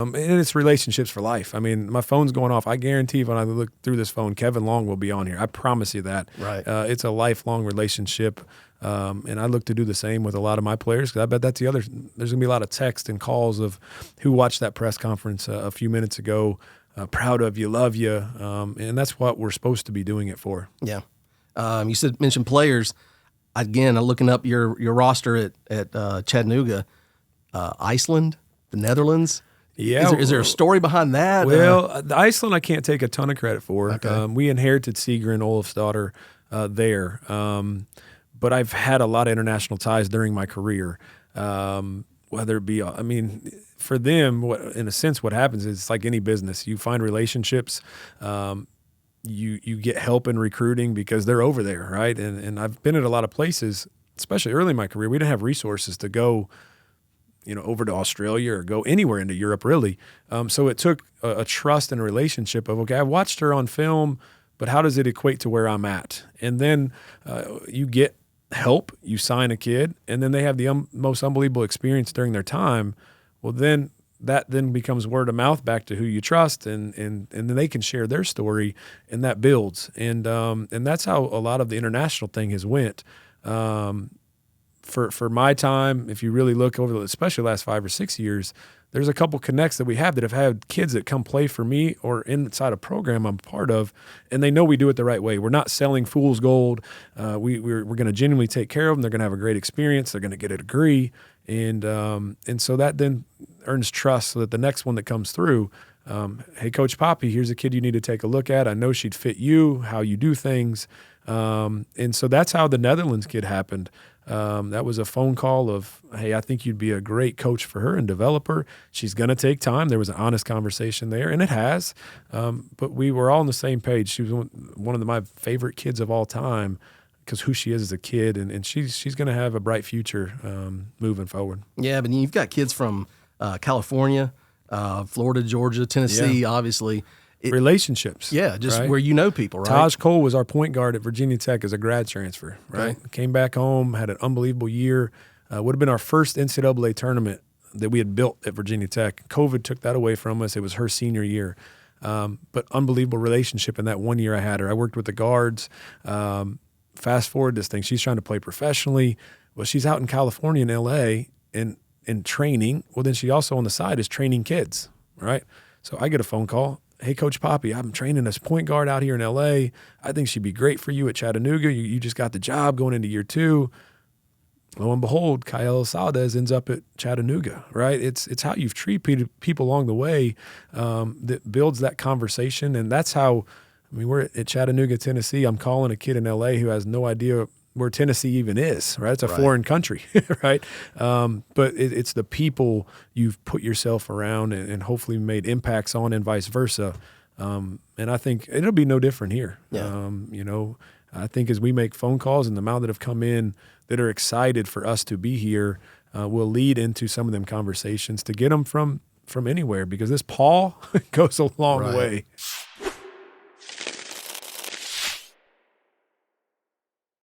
And it's relationships for life. I mean, my phone's going off. I guarantee when I look through this phone, Kevin Long will be on here. I promise you that. Right. It's a lifelong relationship. And I look to do the same with a lot of my players, because I bet that's the other. There's going to be a lot of text and calls of who watched that press conference a few minutes ago. Proud of you, love you. And that's what we're supposed to be doing it for. Yeah. You mentioned players. Again, I'm looking up your roster at Chattanooga, Iceland, the Netherlands. Yeah. Is there a story behind that? Well, Iceland I can't take a ton of credit for. Okay. We inherited Sigrun Olafsdottir there. But I've had a lot of international ties during my career, whether it be, I mean, for them, in a sense, what happens is it's like any business. You find relationships, you get help in recruiting because they're over there, right? And I've been at a lot of places, especially early in my career, we didn't have resources to go over to Australia or go anywhere into Europe, really. So it took a trust and a relationship of, okay, I watched her on film, but how does it equate to where I'm at? And then you get help, you sign a kid, and then they have the most unbelievable experience during their time. Well, then that then becomes word of mouth back to who you trust, and then they can share their story, and that builds. And that's how a lot of the international thing has went. For my time, if you really look over, especially the last 5 or 6 years, there's a couple connects that we have that have had kids that come play for me or inside a program I'm part of, and they know we do it the right way. We're not selling fool's gold. We're going to genuinely take care of them. They're going to have a great experience. They're going to get a degree, and so that then earns trust so that the next one that comes through, hey, Coach Poppie, here's a kid you need to take a look at. I know she'd fit you, how you do things. And so that's how the Netherlands kid happened. That was a phone call of, hey, I think you'd be a great coach for her and develop her. She's going to take time. There was an honest conversation there, and it has. But we were all on the same page. She was one of my favorite kids of all time because who she is as a kid, and she's going to have a bright future moving forward. Yeah, but you've got kids from California, Florida, Georgia, Tennessee, obviously. Relationships. Yeah, just right? where you know people, right? Taj Cole was our point guard at Virginia Tech as a grad transfer, right? Okay. Came back home, had an unbelievable year. Would have been our first NCAA tournament that we had built at Virginia Tech. COVID took that away from us. It was her senior year. But unbelievable relationship in that 1 year I had her. I worked with the guards. Fast forward this thing. She's trying to play professionally. Well, she's out in California in L.A. and training. Well, then she also on the side is training kids, right? So I get a phone call. Hey, Coach Poppie, I'm training this point guard out here in L.A. I think she'd be great for you at Chattanooga. You just got the job going into year 2. Lo and behold, Kyle Saldes ends up at Chattanooga, right? It's how you've treated people along the way that builds that conversation. And that's how, I mean, we're at Chattanooga, Tennessee. I'm calling a kid in L.A. who has no idea where Tennessee even is, right? It's a foreign country, right? But it's the people you've put yourself around and hopefully made impacts on, and vice versa. And I think it'll be no different here. Yeah. I think as we make phone calls and the amount that have come in that are excited for us to be here will lead into some of them conversations to get them from anywhere, because this Paul goes a long way.